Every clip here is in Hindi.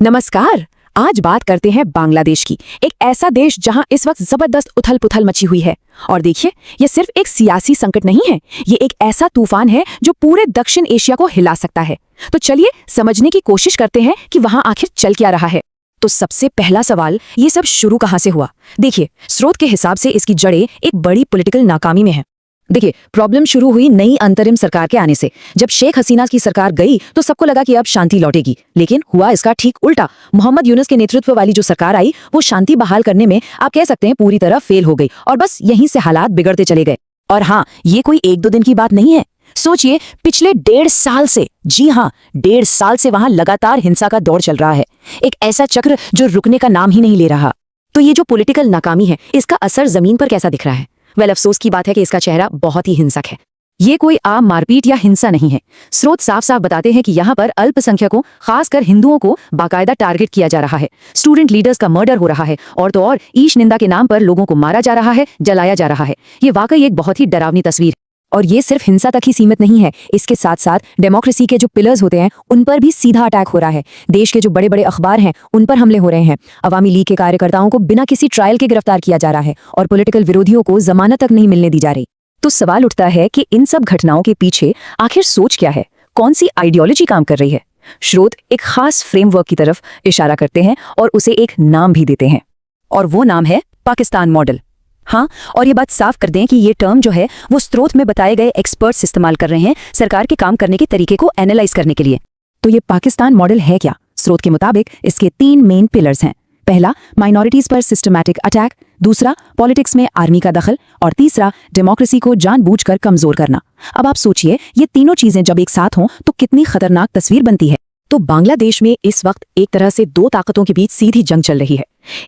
नमस्कार। आज बात करते हैं बांग्लादेश की। एक ऐसा देश जहां इस वक्त जबरदस्त उथल पुथल मची हुई है। और देखिए, ये सिर्फ एक सियासी संकट नहीं है, ये एक ऐसा तूफान है जो पूरे दक्षिण एशिया को हिला सकता है। तो चलिए समझने की कोशिश करते हैं कि वहां आखिर चल क्या रहा है। तो सबसे पहला सवाल, ये सब शुरू कहां से हुआ? देखिए, स्रोत के हिसाब से इसकी जड़ें एक बड़ी पॉलिटिकल नाकामी में है। देखिए, प्रॉब्लम शुरू हुई नई अंतरिम सरकार के आने से। जब शेख हसीना की सरकार गई तो सबको लगा कि अब शांति लौटेगी, लेकिन हुआ इसका ठीक उल्टा। मोहम्मद यूनुस के नेतृत्व वाली जो सरकार आई, वो शांति बहाल करने में आप कह सकते हैं पूरी तरह फेल हो गई, और बस यहीं से हालात बिगड़ते चले गए। और हाँ, ये कोई एक दो दिन की बात नहीं है। सोचिए, पिछले 1.5 साल से, जी हाँ, 1.5 साल से वहां लगातार हिंसा का दौर चल रहा है। एक ऐसा चक्र जो रुकने का नाम ही नहीं ले रहा। तो ये जो पॉलिटिकल नाकामी है, इसका असर जमीन पर कैसा दिख रहा है? अफसोस की बात है कि इसका चेहरा बहुत ही हिंसक है। ये कोई आम मारपीट या हिंसा नहीं है। स्रोत साफ साफ बताते हैं कि यहाँ पर अल्पसंख्यकों, खासकर हिंदुओं को बाकायदा टारगेट किया जा रहा है। स्टूडेंट लीडर्स का मर्डर हो रहा है, और तो और ईश निंदा के नाम पर लोगों को मारा जा रहा है, जलाया जा रहा है। ये वाकई एक बहुत ही डरावनी तस्वीर है। और ये सिर्फ हिंसा तक ही सीमित नहीं है। इसके साथ साथ डेमोक्रेसी के जो पिलर्स होते हैं, उन पर भी सीधा अटैक हो रहा है। देश के जो बड़े बड़े अखबार हैं, उन पर हमले हो रहे हैं। अवामी लीग के कार्यकर्ताओं को बिना किसी ट्रायल के गिरफ्तार किया जा रहा है, और पॉलिटिकल विरोधियों को जमानत तक नहीं मिलने दी जा रही। तो सवाल उठता है कि इन सब घटनाओं के पीछे आखिर सोच क्या है? कौन सी आइडियोलॉजी काम कर रही है? स्रोत एक खास फ्रेमवर्क की तरफ इशारा करते हैं और उसे एक नाम भी देते हैं, और वो नाम है पाकिस्तान मॉडल। हाँ, और ये बात साफ कर दें कि ये टर्म जो है वो स्रोत में बताए गए एक्सपर्ट्स इस्तेमाल कर रहे हैं सरकार के काम करने के तरीके को एनालाइज करने के लिए। तो ये पाकिस्तान मॉडल है क्या? स्रोत के मुताबिक इसके 3 मेन पिलर्स हैं। पहला, माइनॉरिटीज पर सिस्टमैटिक अटैक। दूसरा, पॉलिटिक्स में आर्मी का दखल। और तीसरा, डेमोक्रेसी को जानबूझकर कमजोर करना। अब आप सोचिए, ये तीनों चीजें जब एक साथ हों तो कितनी खतरनाक तस्वीर बनती है। तो बांग्लादेश में इस वक्त एक तरह से 2 ताकतों के बीच सीधी जंग चल रही है।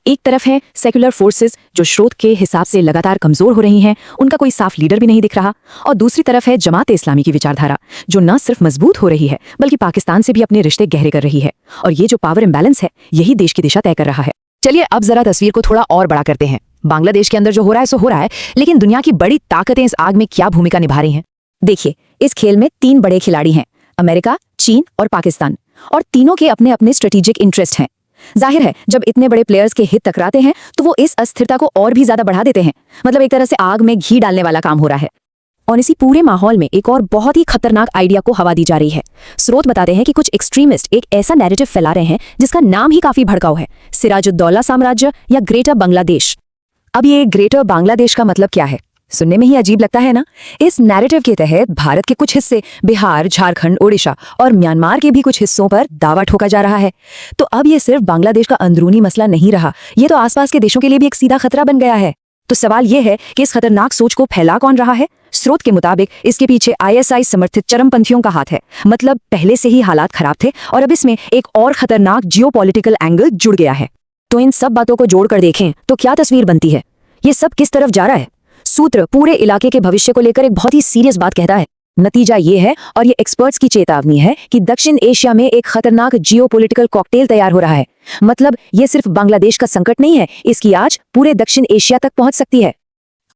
एक तरफ है सेक्युलर फोर्सेस, जो स्रोत के हिसाब से लगातार कमजोर हो रही हैं, उनका कोई साफ लीडर भी नहीं दिख रहा। और दूसरी तरफ है जमात इस्लामी की विचारधारा, जो न सिर्फ मजबूत हो रही है बल्कि पाकिस्तान से भी अपने रिश्ते गहरे कर रही है। और ये जो पावर इम्बैलेंस है, यही देश की दिशा तय कर रहा है। चलिए अब जरा तस्वीर को थोड़ा और बड़ा करते हैं। बांग्लादेश के अंदर जो हो रहा है सो हो रहा है, लेकिन दुनिया की बड़ी ताकतें इस आग में क्या भूमिका निभा रही हैं? देखिए, इस खेल में 3 बड़े खिलाड़ी हैं, अमेरिका, चीन और पाकिस्तान। और तीनों के अपने अपने स्ट्रेटेजिक इंटरेस्ट हैं। जाहिर है, जब इतने बड़े प्लेयर्स के हित टकराते हैं तो वो इस अस्थिरता को और भी ज्यादा बढ़ा देते हैं। मतलब एक तरह से आग में घी डालने वाला काम हो रहा है। और इसी पूरे माहौल में एक और बहुत ही खतरनाक आइडिया को हवा दी जा रही है। स्रोत बताते हैं कि कुछ एक्सट्रीमिस्ट एक ऐसा नैरेटिव फैला रहे हैं जिसका नाम ही काफी भड़काऊ है, सिराजुद्दौला साम्राज्य या ग्रेटर बांग्लादेश। अब ये ग्रेटर बांग्लादेश का मतलब क्या है? सुनने में ही अजीब लगता है ना। इस नैरेटिव के तहत भारत के कुछ हिस्से, बिहार, झारखंड, ओडिशा और म्यांमार के भी कुछ हिस्सों पर दावा ठोका जा रहा है। तो अब ये सिर्फ बांग्लादेश का अंदरूनी मसला नहीं रहा, ये तो आसपास के देशों के लिए भी एक सीधा खतरा बन गया है। तो सवाल ये है कि इस खतरनाक सोच को फैला कौन रहा है? स्रोत के मुताबिक इसके पीछे ISI समर्थित चरमपंथियों का हाथ है। मतलब पहले से ही हालात खराब थे और अब इसमें एक और खतरनाक जियोपॉलिटिकल एंगल जुड़ गया है। तो इन सब बातों को जोड़कर देखें तो क्या तस्वीर बनती है? ये सब किस तरफ जा रहा है? सूत्र पूरे इलाके के भविष्य को लेकर एक बहुत ही सीरियस बात कहता है। नतीजा ये है, और ये एक्सपर्ट्स की चेतावनी है, कि दक्षिण एशिया में एक खतरनाक जियोपॉलिटिकल कॉकटेल तैयार हो रहा है। मतलब ये सिर्फ बांग्लादेश का संकट नहीं है, इसकी आंच पूरे दक्षिण एशिया तक पहुंच सकती है।